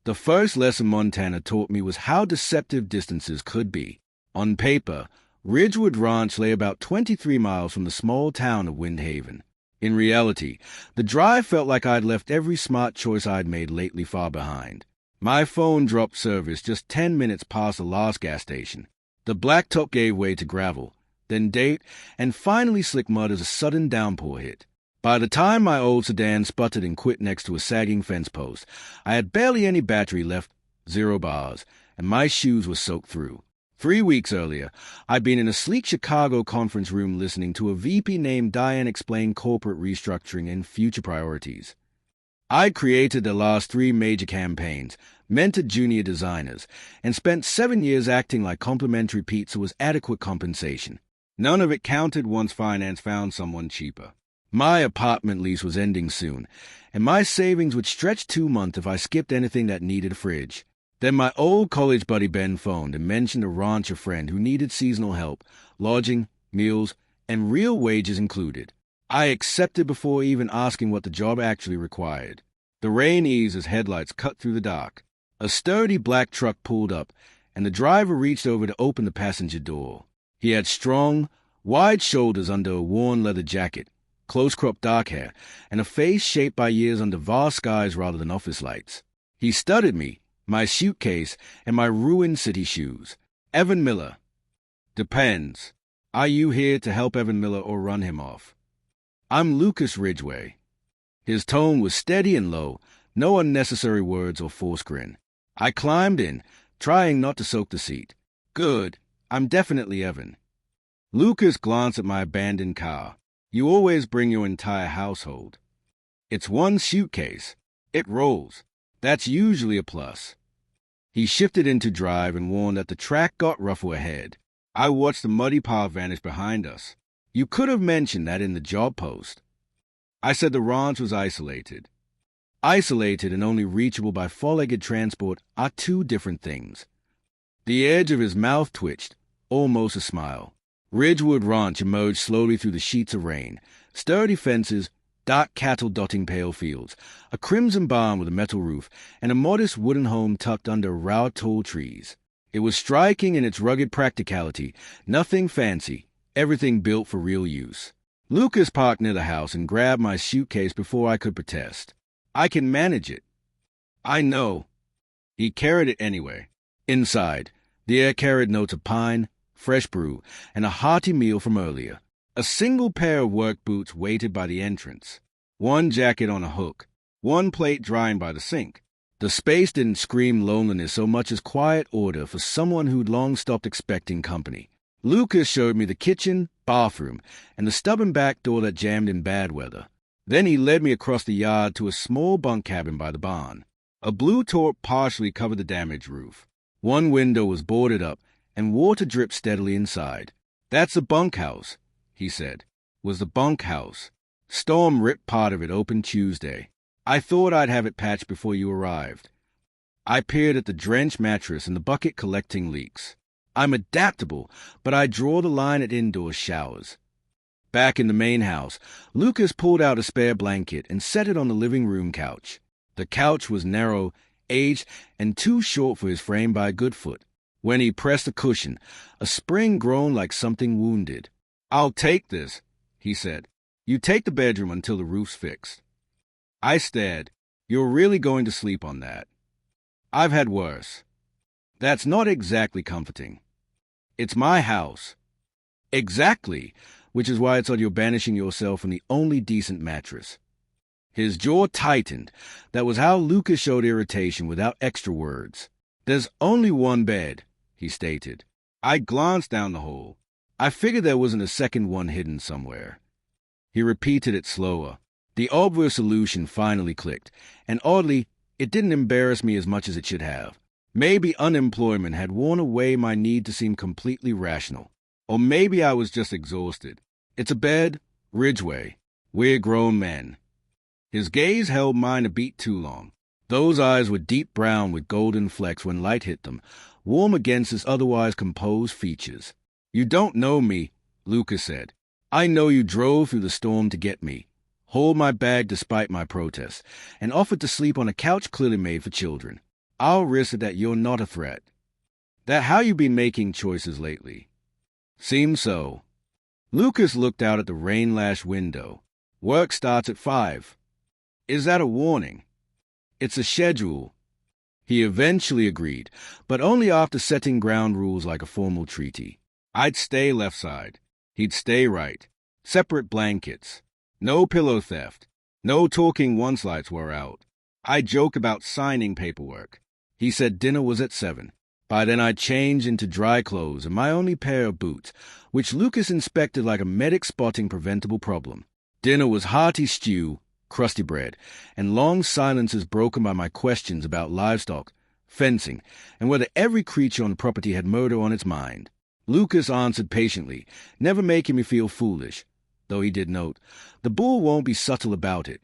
The first lesson Montana taught me was how deceptive distances could be. On paper, Ridgewood Ranch lay about 23 miles from the small town of Windhaven. In reality, the drive felt like I'd left every smart choice I'd made lately far behind. My phone dropped service just 10 minutes past the last gas station. The blacktop gave way to gravel, then dirt, and finally slick mud as a sudden downpour hit. By the time my old sedan sputtered and quit next to a sagging fence post, I had barely any battery left, 0 bars, and my shoes were soaked through. 3 weeks earlier, I'd been in a sleek Chicago conference room listening to a VP named Diane explain corporate restructuring and future priorities. I'd created the last 3 major campaigns, mentored junior designers, and spent 7 years acting like complimentary pizza was adequate compensation. None of it counted once finance found someone cheaper. My apartment lease was ending soon, and my savings would stretch 2 months if I skipped anything that needed a fridge. Then my old college buddy Ben phoned and mentioned a rancher friend who needed seasonal help, lodging, meals, and real wages included. I accepted before even asking what the job actually required. The rain eased as headlights cut through the dark. A sturdy black truck pulled up, and the driver reached over to open the passenger door. He had strong, wide shoulders under a worn leather jacket, close-cropped dark hair, and a face shaped by years under vast skies rather than office lights. He studied me, my suitcase, and my ruined city shoes. Evan Miller. Depends. Are you here to help Evan Miller or run him off? I'm Lucas Ridgway. His tone was steady and low, no unnecessary words or forced grin. I climbed in, trying not to soak the seat. Good. I'm definitely Evan. Lucas glanced at my abandoned car. You always bring your entire household. It's one suitcase. It rolls. That's usually a plus. He shifted into drive and warned that the track got rougher ahead. I watched the muddy path vanish behind us. You could have mentioned that in the job post. I said the ranch was isolated. Isolated and only reachable by four-legged transport are 2 different things. The edge of his mouth twitched, almost a smile. Ridgewood Ranch emerged slowly through the sheets of rain, sturdy fences, dark cattle dotting pale fields, a crimson barn with a metal roof, and a modest wooden home tucked under raw tall trees. It was striking in its rugged practicality, nothing fancy, everything built for real use. Lucas parked near the house and grabbed my suitcase before I could protest. I can manage it. I know. He carried it anyway. Inside, the air carried notes of pine, fresh brew, and a hearty meal from earlier. A single pair of work boots waited by the entrance. 1 jacket on a hook. 1 plate drying by the sink. The space didn't scream loneliness so much as quiet order for someone who'd long stopped expecting company. Lucas showed me the kitchen, bathroom, and the stubborn back door that jammed in bad weather. Then he led me across the yard to a small bunk cabin by the barn. A blue tarp partially covered the damaged roof. 1 window was boarded up, and water dripped steadily inside. That's the bunkhouse, he said. Was the bunkhouse. Storm ripped part of it open Tuesday. I thought I'd have it patched before you arrived. I peered at the drenched mattress and the bucket collecting leaks. I'm adaptable, but I draw the line at indoor showers. Back in the main house, Lucas pulled out a spare blanket and set it on the living room couch. The couch was narrow, aged, and too short for his frame by a good foot. When he pressed the cushion, a spring groaned like something wounded. I'll take this, he said. You take the bedroom until the roof's fixed. I stared. You're really going to sleep on that? I've had worse. That's not exactly comforting. It's my house. Exactly, which is why it's on you're banishing yourself from the only decent mattress. His jaw tightened. That was how Lucas showed irritation without extra words. There's only 1 bed, he stated. I glanced down the hole. I figured there wasn't a second one hidden somewhere. He repeated it slower. The obvious solution finally clicked, and oddly, it didn't embarrass me as much as it should have. Maybe unemployment had worn away my need to seem completely rational. Or maybe I was just exhausted. It's a bed, Ridgway. We're grown men. His gaze held mine a beat too long. Those eyes were deep brown with golden flecks when light hit them, warm against his otherwise composed features. You don't know me, Lucas said. I know you drove through the storm to get me, hauled my bag despite my protests, and offered to sleep on a couch clearly made for children. I'll risk it that you're not a threat. That how you been making choices lately? Seems so. Lucas looked out at the rain-lashed window. Work starts at 5. Is that a warning? It's a schedule. He eventually agreed, but only after setting ground rules like a formal treaty. I'd stay left side. He'd stay right. Separate blankets. No pillow theft. No talking once lights were out. I'd joke about signing paperwork. He said dinner was at 7. By then I'd changed into dry clothes and my only pair of boots, which Lucas inspected like a medic spotting preventable problem. Dinner was hearty stew, crusty bread, and long silences broken by my questions about livestock, fencing, and whether every creature on the property had murder on its mind. Lucas answered patiently, never making me feel foolish, though he did note, the bull won't be subtle about it.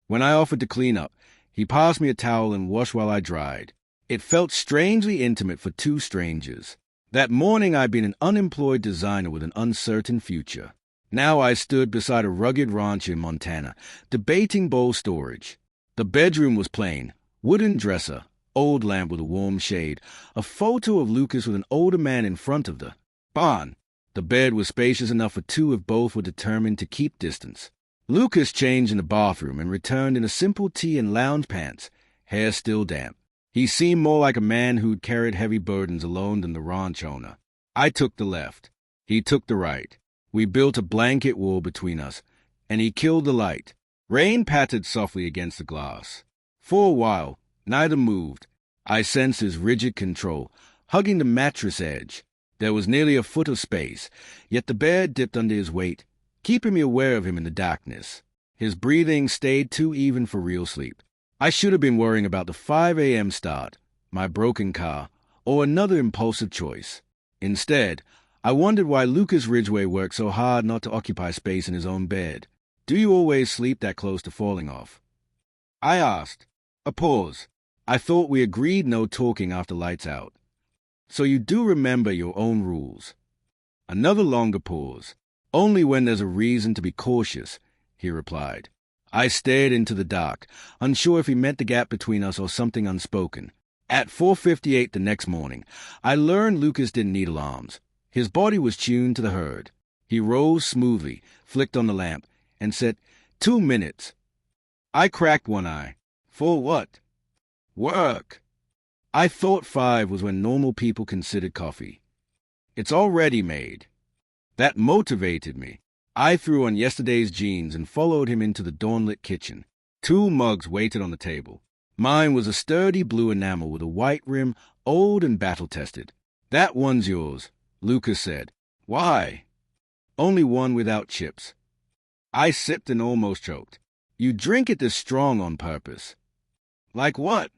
When I offered to clean up, he passed me a towel and washed while I dried. It felt strangely intimate for two strangers. That morning I'd been an unemployed designer with an uncertain future. Now I stood beside a rugged ranch in Montana, debating bowl storage. The bedroom was plain, wooden dresser, old lamp with a warm shade, a photo of Lucas with an older man in front of the barn. The bed was spacious enough for two if both were determined to keep distance. Lucas changed in the bathroom and returned in a simple tee and lounge pants, hair still damp. He seemed more like a man who'd carried heavy burdens alone than the ranch owner. I took the left. He took the right. We built a blanket wall between us, and he killed the light. Rain pattered softly against the glass. For a while, neither moved. I sensed his rigid control, hugging the mattress edge. There was nearly a foot of space, yet the bed dipped under his weight, keeping me aware of him in the darkness. His breathing stayed too even for real sleep. I should have been worrying about the 5 a.m. start, my broken car, or another impulsive choice. Instead, I wondered why Lucas Ridgway worked so hard not to occupy space in his own bed. Do you always sleep that close to falling off? I asked. A pause. I thought we agreed no talking after lights out. So you do remember your own rules. Another longer pause. Only when there's a reason to be cautious, he replied. I stared into the dark, unsure if he meant the gap between us or something unspoken. At 4:58 the next morning, I learned Lucas didn't need alarms. His body was tuned to the herd. He rose smoothly, flicked on the lamp, and said, 2 minutes. I cracked one eye. For what? Work. I thought 5 was when normal people considered coffee. It's already made. That motivated me. I threw on yesterday's jeans and followed him into the dawn-lit kitchen. 2 mugs waited on the table. Mine was a sturdy blue enamel with a white rim, old and battle-tested. That one's yours, Lucas said. Why? Only one without chips. I sipped and almost choked. You drink it this strong on purpose. Like what?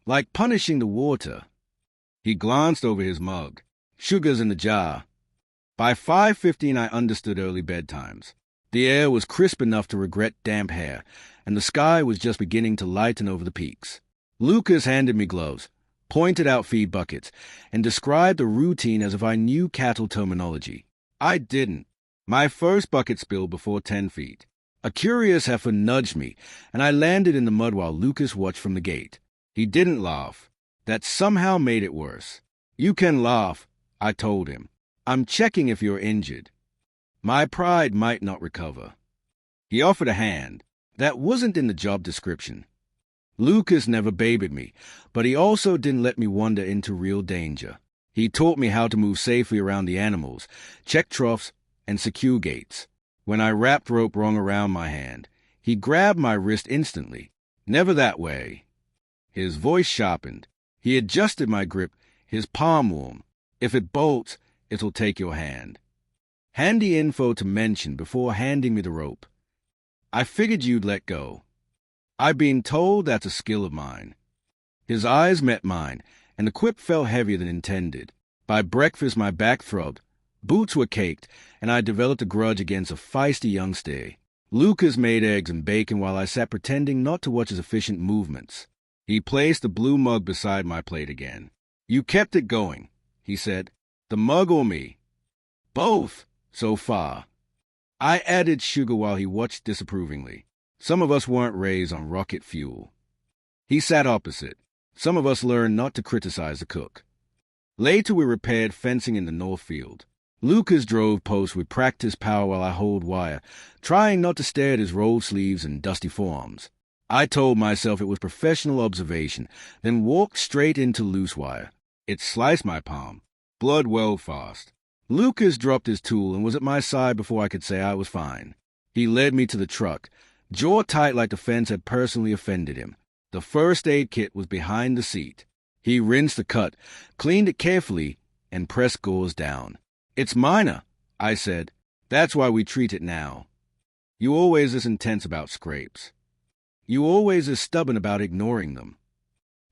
Like punishing the water. He glanced over his mug. Sugar's in the jar. By 5:15 I understood early bedtimes. The air was crisp enough to regret damp hair, and the sky was just beginning to lighten over the peaks. Lucas handed me gloves, pointed out feed buckets, and described the routine as if I knew cattle terminology. I didn't. My first bucket spilled before 10 feet. A curious heifer nudged me, and I landed in the mud while Lucas watched from the gate. He didn't laugh. That somehow made it worse. You can laugh, I told him. I'm checking if you're injured. My pride might not recover. He offered a hand. That wasn't in the job description. Lucas never babied me, but he also didn't let me wander into real danger. He taught me how to move safely around the animals, check troughs, and secure gates. When I wrapped rope wrong around my hand, he grabbed my wrist instantly. Never that way. His voice sharpened. He adjusted my grip, his palm warm. If it bolts, it'll take your hand. Handy info to mention before handing me the rope. I figured you'd let go. I've been told that's a skill of mine. His eyes met mine, and the quip fell heavier than intended. By breakfast my back throbbed, boots were caked, and I developed a grudge against a feisty young stay. Lucas made eggs and bacon while I sat pretending not to watch his efficient movements. He placed the blue mug beside my plate again. You kept it going, he said. The mug or me? Both, so far. I added sugar while he watched disapprovingly. Some of us weren't raised on rocket fuel. He sat opposite, Some of us learned not to criticize the cook. Later, we repaired fencing in the north field. Lucas drove post with practiced power while I hold wire, trying not to stare at his rolled sleeves and dusty forearms. I told myself it was professional observation, then walked straight into loose wire. It sliced my palm. Blood welled fast. Lucas dropped his tool and was at my side before I could say I was fine. He led me to the truck, jaw tight like the fence had personally offended him. The first aid kit was behind the seat. He rinsed the cut, cleaned it carefully, and pressed gauze down. "It's minor," I said. "That's why we treat it now. You always this intense about scrapes. You always as stubborn about ignoring them."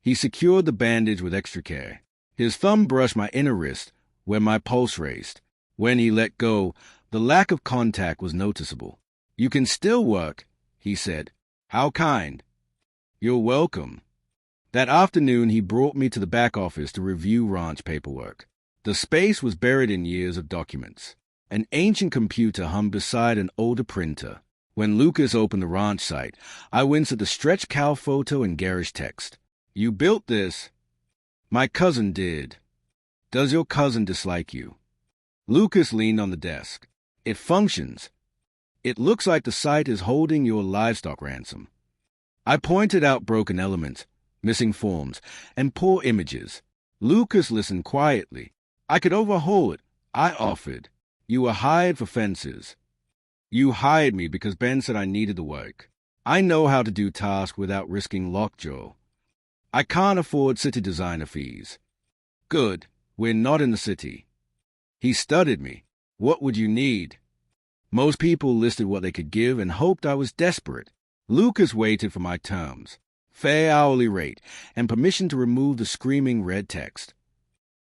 He secured the bandage with extra care. His thumb brushed my inner wrist, where my pulse raced. When he let go, the lack of contact was noticeable. "You can still work," he said. "How kind." "You're welcome." That afternoon, he brought me to the back office to review ranch paperwork. The space was buried in years of documents. An ancient computer hung beside an older printer. When Lucas opened the ranch site, I winced at the stretched cow photo and garish text. "You built this." "My cousin did." "Does your cousin dislike you?" Lucas leaned on the desk. "It functions. It looks like the site is holding your livestock ransom." I pointed out broken elements, missing forms, and poor images. Lucas listened quietly. "I could overhaul it," I offered. "You were hired for fences." "You hired me because Ben said I needed the work. I know how to do tasks without risking lockjaw. I can't afford city designer fees." "Good. We're not in the city." He studied me. "What would you need?" Most people listed what they could give and hoped I was desperate. Lucas waited for my terms: fair hourly rate and permission to remove the screaming red text.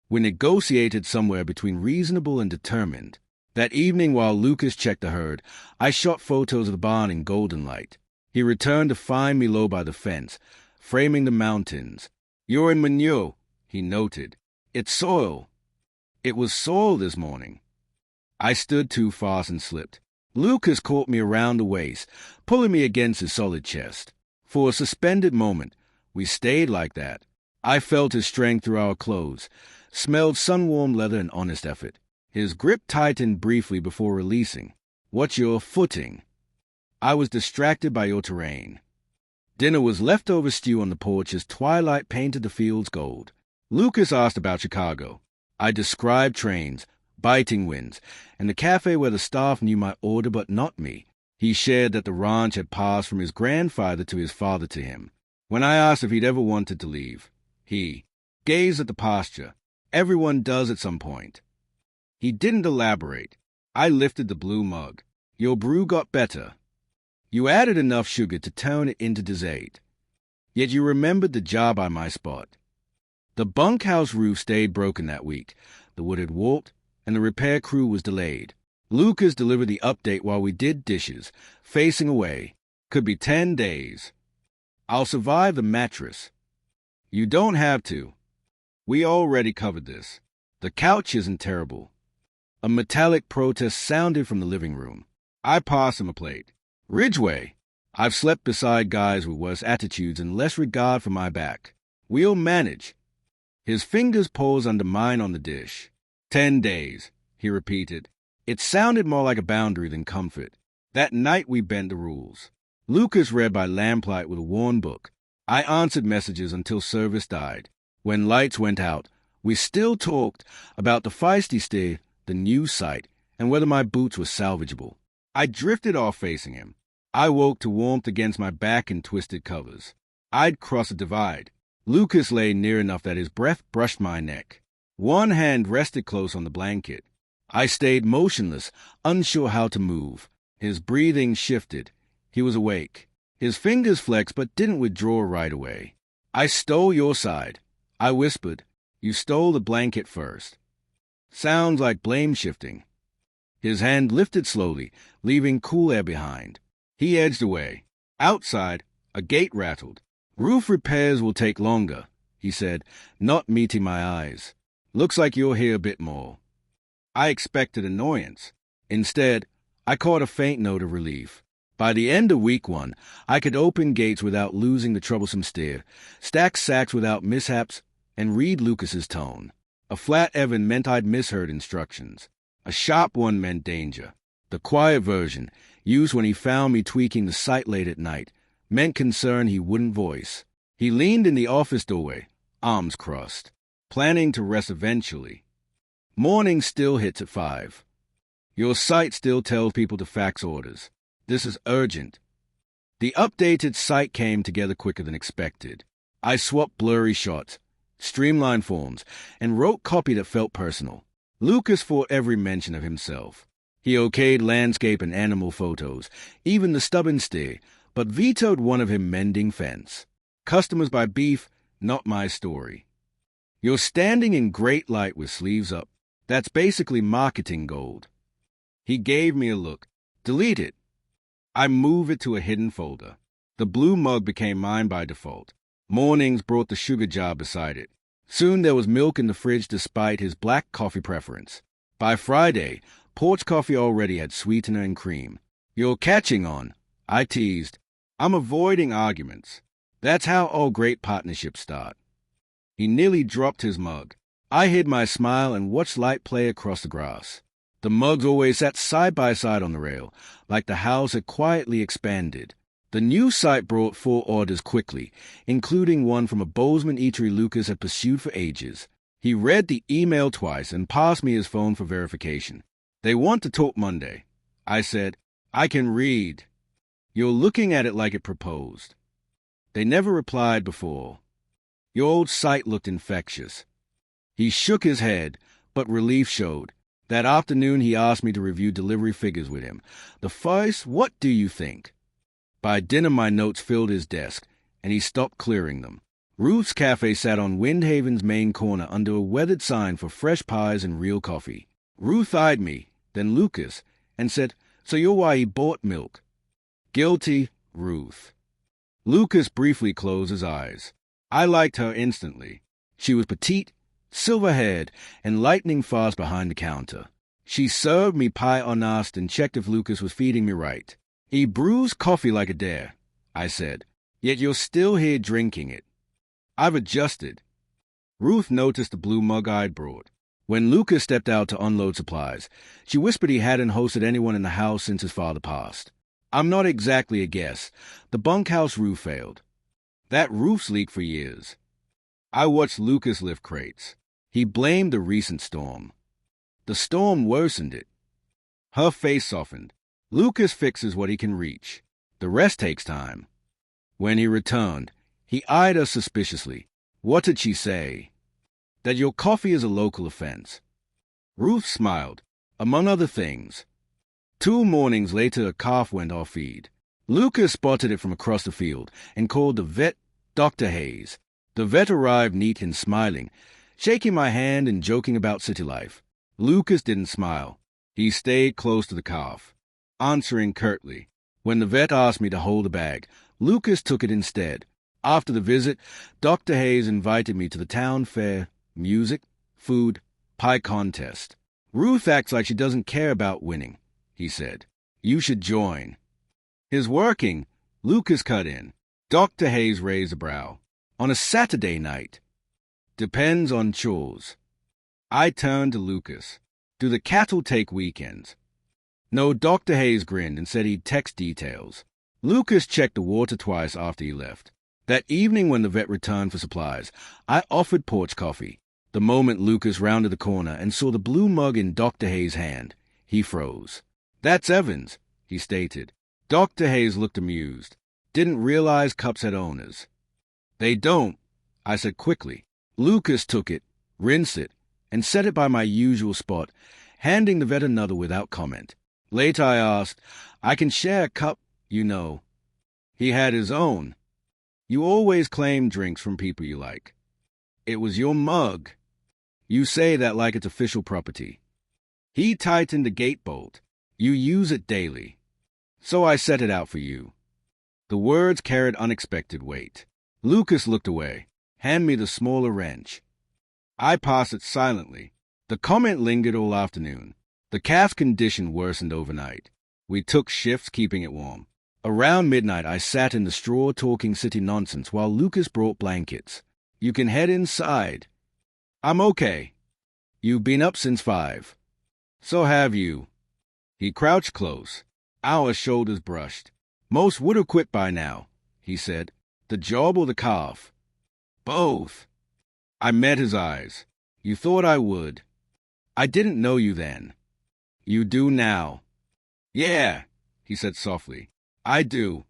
We negotiated somewhere between reasonable and determined. That evening, while Lucas checked the herd, I shot photos of the barn in golden light. He returned to find me low by the fence, framing the mountains. "You're in manure," he noted. "It's soil." It was soil this morning. I stood too fast and slipped. Lucas caught me around the waist, pulling me against his solid chest. For a suspended moment, we stayed like that. I felt his strength through our clothes, smelled sun-warmed leather and honest effort. His grip tightened briefly before releasing. "What's your footing?" "I was distracted by your terrain." Dinner was leftover stew on the porch as twilight painted the fields gold. Lucas asked about Chicago. I described trains, biting winds, and the cafe where the staff knew my order but not me. He shared that the ranch had passed from his grandfather to his father to him. When I asked if he'd ever wanted to leave, he gazed at the pasture. "Everyone does at some point." He didn't elaborate. I lifted the blue mug. "Your brew got better. You added enough sugar to turn it into dessert. Yet you remembered the job on my spot." The bunkhouse roof stayed broken that week. The wood had warped, and the repair crew was delayed. Lucas delivered the update while we did dishes, facing away. "Could be 10 days. I'll survive the mattress." "You don't have to. We already covered this. The couch isn't terrible." A metallic protest sounded from the living room. I passed him a plate. "Ridgway, I've slept beside guys with worse attitudes and less regard for my back. We'll manage." His fingers paused under mine on the dish. 10 days, he repeated. It sounded more like a boundary than comfort. That night we bent the rules. Lucas read by lamplight with a worn book. I answered messages until service died. When lights went out, we still talked about the feisty steer, the new site, and whether my boots were salvageable. I drifted off facing him. I woke to warmth against my back and twisted covers. I'd cross a divide. Lucas lay near enough that his breath brushed my neck. One hand rested close on the blanket. I stayed motionless, unsure how to move. His breathing shifted. He was awake. His fingers flexed but didn't withdraw right away. "I stole your side," I whispered. "You stole the blanket first." Sounds like blame shifting. His hand lifted slowly, leaving cool air behind. He edged away. Outside, a gate rattled. "Roof repairs will take longer," he said, not meeting my eyes. "Looks like you're here a bit more." I expected annoyance. Instead, I caught a faint note of relief. By the end of week 1, I could open gates without losing the troublesome stare, stack sacks without mishaps, and read Lucas's tone. A flat Evan meant I'd misheard instructions. A sharp one meant danger. The quiet version, used when he found me tweaking the site late at night, meant concern he wouldn't voice. He leaned in the office doorway, arms crossed, planning to rest eventually. Morning still hits at 5. Your site still tells people to fax orders. This is urgent. The updated site came together quicker than expected. I swapped blurry shots, streamlined forms, and wrote copy that felt personal. Lucas fought every mention of himself. He okayed landscape and animal photos, even the stubborn stare, but vetoed one of him mending fence. Customers buy beef, not my story. You're standing in great light with sleeves up. That's basically marketing gold. He gave me a look. Delete it. I move it to a hidden folder. The blue mug became mine by default. Mornings brought the sugar jar beside it. Soon there was milk in the fridge despite his black coffee preference. By Friday, Porch Coffee already had sweetener and cream. You're catching on, I teased. I'm avoiding arguments. That's how all great partnerships start. He nearly dropped his mug. I hid my smile and watched light play across the grass. The mugs always sat side by side on the rail, like the house had quietly expanded. The new site brought 4 orders quickly, including one from a Bozeman eatery Lucas had pursued for ages. He read the email twice and passed me his phone for verification. They want to talk Monday. I said, I can read. You're looking at it like it proposed. They never replied before. Your old site looked infectious. He shook his head, but relief showed. That afternoon he asked me to review delivery figures with him. The first, what do you think? By dinner my notes filled his desk, and he stopped clearing them. Ruth's Cafe sat on Windhaven's main corner under a weathered sign for fresh pies and real coffee. Ruth eyed me, then Lucas, and said, So you're why he bought milk. Guilty, Ruth. Lucas briefly closed his eyes. I liked her instantly. She was petite, silver-haired, and lightning fast behind the counter. She served me pie en aste and checked if Lucas was feeding me right. He brews coffee like a dare, I said, yet you're still here drinking it. I've adjusted. Ruth noticed the blue mug I'd brought. When Lucas stepped out to unload supplies, she whispered he hadn't hosted anyone in the house since his father passed. I'm not exactly a guest. The bunkhouse roof failed. That roof's leaked for years. I watched Lucas lift crates. He blamed the recent storm. The storm worsened it. Her face softened. Lucas fixes what he can reach. The rest takes time. When he returned, he eyed us suspiciously. What did she say? That your coffee is a local offense. Ruth smiled, among other things. 2 mornings later, a calf went off feed. Lucas spotted it from across the field and called the vet Dr. Hayes. The vet arrived neat and smiling, shaking my hand and joking about city life. Lucas didn't smile. He stayed close to the calf, answering curtly. When the vet asked me to hold the bag, Lucas took it instead. After the visit, Dr. Hayes invited me to the town fair, music, food, pie contest. Ruth acts like she doesn't care about winning, he said. You should join. Is working, Lucas cut in. Dr. Hayes raised a brow. On a Saturday night. Depends on chores. I turned to Lucas. Do the cattle take weekends? No, Dr. Hayes grinned and said he'd text details. Lucas checked the water twice after he left. That evening when the vet returned for supplies, I offered Porch Coffee. The moment Lucas rounded the corner and saw the blue mug in Dr. Hayes' hand, he froze. That's Evans, he stated. Dr. Hayes looked amused. Didn't realize cups had owners. They don't, I said quickly. Lucas took it, rinsed it, and set it by my usual spot, handing the vet another without comment. Later I asked, I can share a cup, you know. He had his own. You always claim drinks from people you like. It was your mug. You say that like it's official property. He tightened the gate bolt. You use it daily. So I set it out for you. The words carried unexpected weight. Lucas looked away. Hand me the smaller wrench. I passed it silently. The comment lingered all afternoon. The calf's condition worsened overnight. We took shifts keeping it warm. Around midnight, I sat in the straw talking city nonsense while Lucas brought blankets. You can head inside. I'm okay. You've been up since 5. So have you. He crouched close. Our shoulders brushed. Most would have quit by now, he said. The job or the calf? Both. I met his eyes. You thought I would. I didn't know you then. You do now. Yeah, he said softly. I do.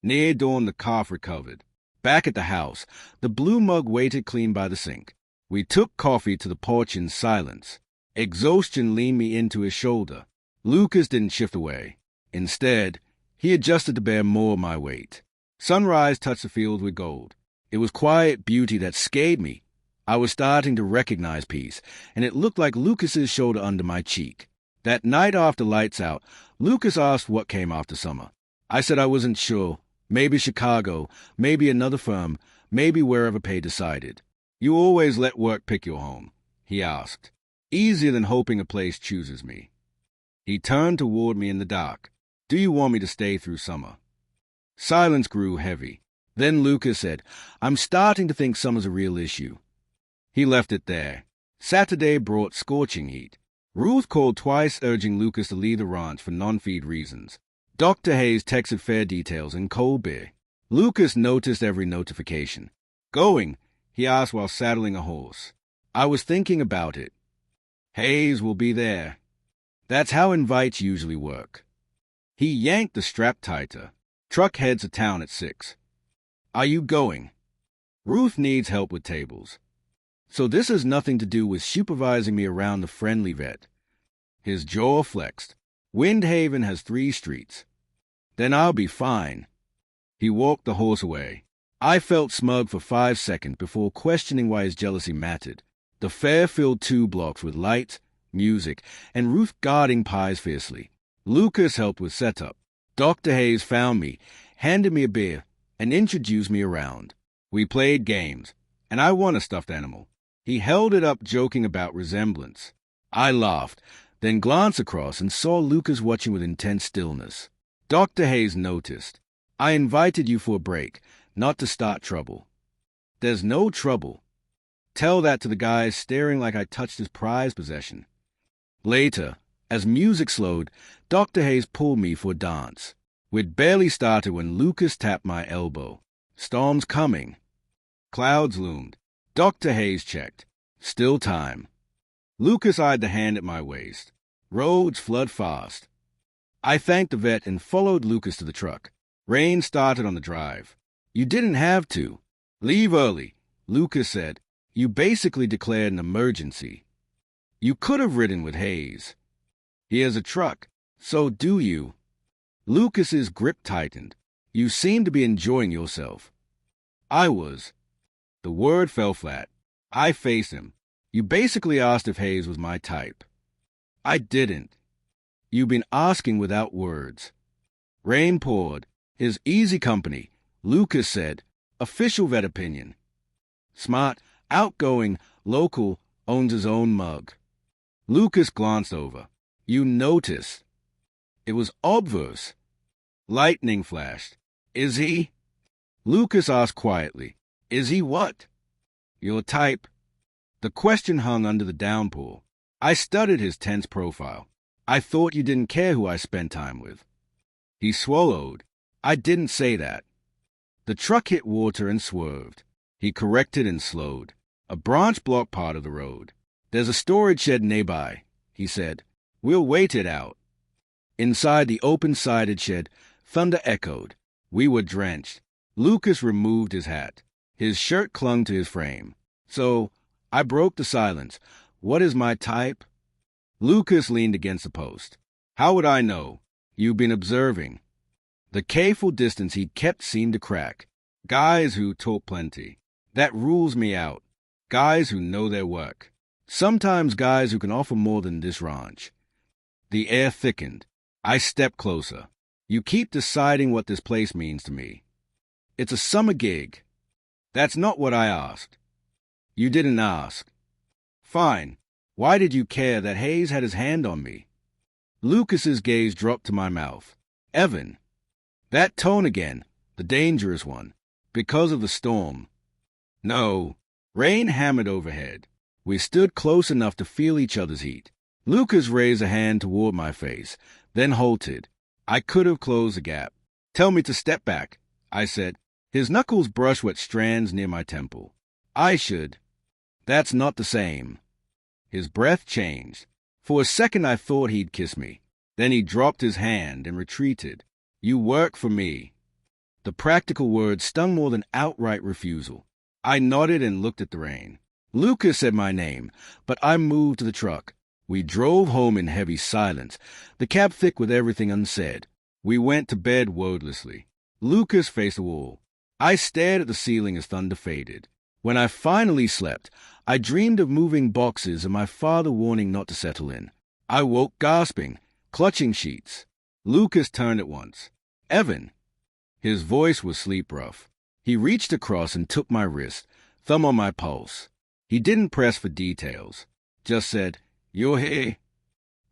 Near dawn, the calf recovered. Back at the house, the blue mug waited clean by the sink. We took coffee to the porch in silence. Exhaustion leaned me into his shoulder. Lucas didn't shift away. Instead, he adjusted to bear more of my weight. Sunrise touched the field with gold. It was quiet beauty that scared me. I was starting to recognize peace, and it looked like Lucas's shoulder under my cheek. That night after lights out, Lucas asked what came after summer. I said I wasn't sure. Maybe Chicago, maybe another firm, maybe wherever pay decided. You always let work pick your home, he asked. Easier than hoping a place chooses me. He turned toward me in the dark. Do you want me to stay through summer? Silence grew heavy. Then Lucas said, I'm starting to think summer's a real issue. He left it there. Saturday brought scorching heat. Ruth called twice urging Lucas to leave the ranch for non-feed reasons. Dr. Hayes texted fare details and cold beer. Lucas noticed every notification. Going? He asked while saddling a horse. I was thinking about it. Hayes will be there. That's how invites usually work. He yanked the strap tighter. Truck heads to town at 6. Are you going? Ruth needs help with tables. So this has nothing to do with supervising me around the friendly vet. His jaw flexed. Windhaven has 3 streets. Then I'll be fine. He walked the horse away. I felt smug for 5 seconds before questioning why his jealousy mattered. The fair filled 2 blocks with lights, music, and Ruth guarding pies fiercely. Lucas helped with setup. Dr. Hayes found me, handed me a beer, and introduced me around. We played games, and I won a stuffed animal. He held it up, joking about resemblance. I laughed, then glanced across and saw Lucas watching with intense stillness. Dr. Hayes noticed. I invited you for a break, not to start trouble. There's no trouble. Tell that to the guy staring like I touched his prized possession. Later, as music slowed, Dr. Hayes pulled me for a dance. We'd barely started when Lucas tapped my elbow. Storm's coming. Clouds loomed. Dr. Hayes checked. Still time. Lucas eyed the hand at my waist. Roads flood fast. I thanked the vet and followed Lucas to the truck. Rain started on the drive. You didn't have to. Leave early, Lucas said. You basically declared an emergency. You could have ridden with Hayes. He has a truck. So do you. Lucas's grip tightened. You seem to be enjoying yourself. I was. The word fell flat. I faced him. You basically asked if Hayes was my type. I didn't. You've been asking without words. Rain poured. His easy company, Lucas said. Official vet opinion. Smart, outgoing, local, owns his own mug. Lucas glanced over. You noticed. It was obverse. Lightning flashed. Is he? Lucas asked quietly. Is he what? Your type. The question hung under the downpour. I studied his tense profile. I thought you didn't care who I spent time with. He swallowed. I didn't say that. The truck hit water and swerved. He corrected and slowed. A branch blocked part of the road. There's a storage shed nearby, he said. We'll wait it out. Inside the open-sided shed, thunder echoed. We were drenched. Lucas removed his hat. His shirt clung to his frame. So, I broke the silence. What is my type? Lucas leaned against the post. How would I know? You've been observing. The careful distance he kept seemed to crack. Guys who talk plenty. That rules me out. Guys who know their work. Sometimes guys who can offer more than this ranch. The air thickened. I stepped closer. You keep deciding what this place means to me. It's a summer gig. That's not what I asked. You didn't ask. Fine. Why did you care that Hayes had his hand on me? Lucas's gaze dropped to my mouth. Evan. That tone again, the dangerous one. Because of the storm. No. Rain hammered overhead. We stood close enough to feel each other's heat. Lucas raised a hand toward my face, then halted. I could have closed the gap. Tell me to step back, I said. His knuckles brushed wet strands near my temple. I should. That's not the same. His breath changed. For a second I thought he'd kiss me. Then he dropped his hand and retreated. You work for me. The practical words stung more than outright refusal. I nodded and looked at the rain. Lucas said my name, but I moved to the truck. We drove home in heavy silence, the cab thick with everything unsaid. We went to bed wordlessly. Lucas faced the wall. I stared at the ceiling as thunder faded. When I finally slept, I dreamed of moving boxes and my father warning not to settle in. I woke gasping, clutching sheets. Lucas turned at once. Evan. His voice was sleep-rough. He reached across and took my wrist, thumb on my pulse. He didn't press for details, just said, "You're here."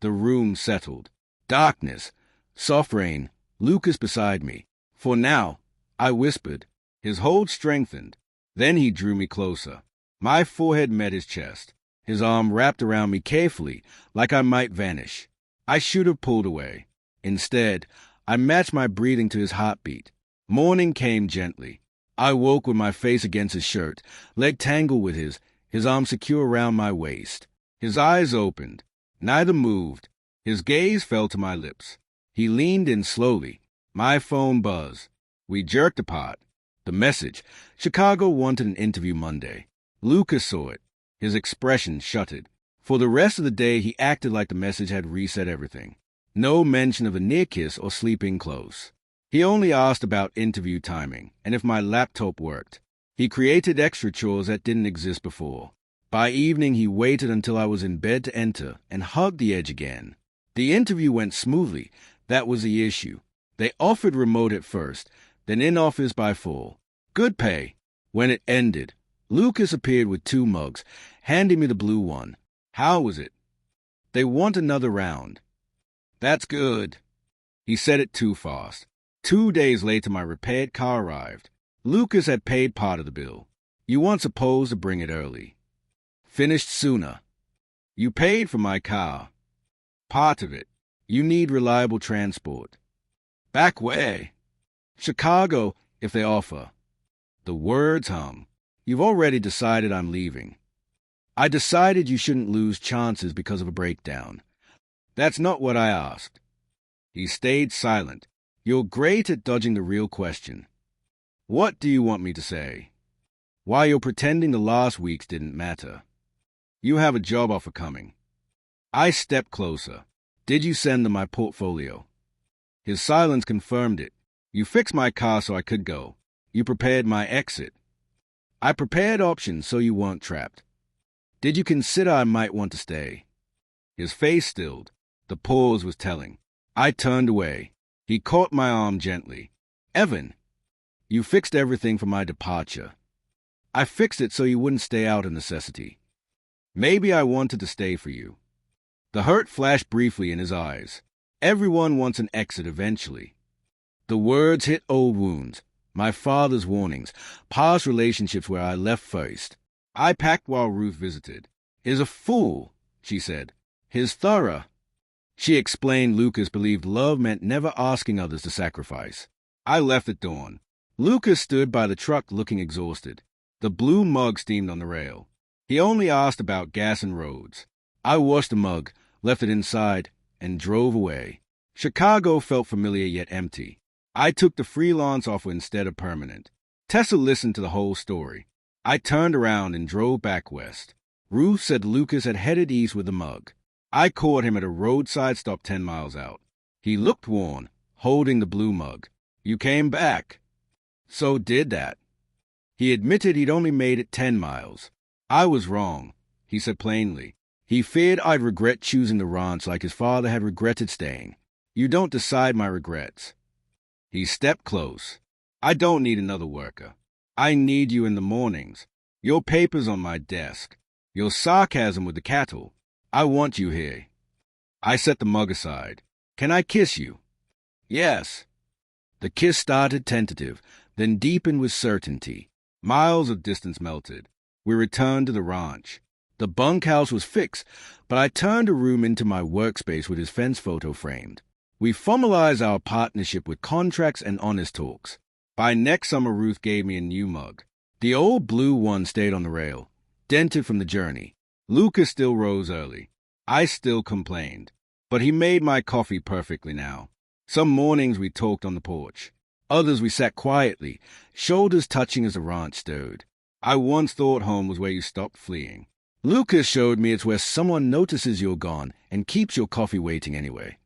The room settled. Darkness, soft rain, Lucas beside me. "For now," I whispered. His hold strengthened. Then he drew me closer. My forehead met his chest. His arm wrapped around me carefully, like I might vanish. I should have pulled away. Instead, I matched my breathing to his heartbeat. Morning came gently. I woke with my face against his shirt, leg tangled with his arm secure around my waist. His eyes opened. Neither moved. His gaze fell to my lips. He leaned in slowly. My phone buzzed. We jerked apart. The message. Chicago wanted an interview Monday. Lucas saw it. His expression shuttered. For the rest of the day, he acted like the message had reset everything. No mention of a near kiss or sleeping close. He only asked about interview timing and if my laptop worked. He created extra chores that didn't exist before. By evening, he waited until I was in bed to enter and hugged the edge again. The interview went smoothly. That was the issue. They offered remote at first, then in-office by 4. Good pay. When it ended, Lucas appeared with 2 mugs, handing me the blue one. How was it? They want another round. That's good. He said it too fast. 2 days later, my repaired car arrived. Lucas had paid part of the bill. You weren't supposed to bring it early. Finished sooner. You paid for my car. Part of it. You need reliable transport. Back where? Chicago, if they offer. The words hung. You've already decided I'm leaving. I decided you shouldn't lose chances because of a breakdown. That's not what I asked. He stayed silent. You're great at dodging the real question. What do you want me to say? Why you're pretending the last weeks didn't matter. You have a job offer coming. I stepped closer. Did you send them my portfolio? His silence confirmed it. You fixed my car so I could go. You prepared my exit. I prepared options so you weren't trapped. Did you consider I might want to stay? His face stilled. The pause was telling. I turned away. He caught my arm gently. Evan, you fixed everything for my departure. I fixed it so you wouldn't stay out of necessity. Maybe I wanted to stay for you. The hurt flashed briefly in his eyes. Everyone wants an exit eventually. The words hit old wounds. My father's warnings, past relationships where I left first. I packed while Ruth visited. He's a fool, she said. He's thorough. She explained Lucas believed love meant never asking others to sacrifice. I left at dawn. Lucas stood by the truck looking exhausted. The blue mug steamed on the rail. He only asked about gas and roads. I washed the mug, left it inside, and drove away. Chicago felt familiar yet empty. I took the freelance offer instead of permanent. Tessa listened to the whole story. I turned around and drove back west. Ruth said Lucas had headed east with the mug. I caught him at a roadside stop 10 miles out. He looked worn, holding the blue mug. You came back. So did that. He admitted he'd only made it 10 miles. I was wrong, he said plainly. He feared I'd regret choosing the ranch like his father had regretted staying. You don't decide my regrets. He stepped close. I don't need another worker. I need you in the mornings. Your paper's on my desk. Your sarcasm with the cattle. I want you here. I set the mug aside. Can I kiss you? Yes. The kiss started tentative, then deepened with certainty. Miles of distance melted. We returned to the ranch. The bunkhouse was fixed, but I turned a room into my workspace with his fence photo framed. We formalized our partnership with contracts and honest talks. By next summer, Ruth gave me a new mug. The old blue one stayed on the rail, dented from the journey. Lucas still rose early. I still complained, but he made my coffee perfectly now. Some mornings we talked on the porch. Others we sat quietly, shoulders touching as the ranch stirred. I once thought home was where you stopped fleeing. Lucas showed me it's where someone notices you're gone and keeps your coffee waiting anyway.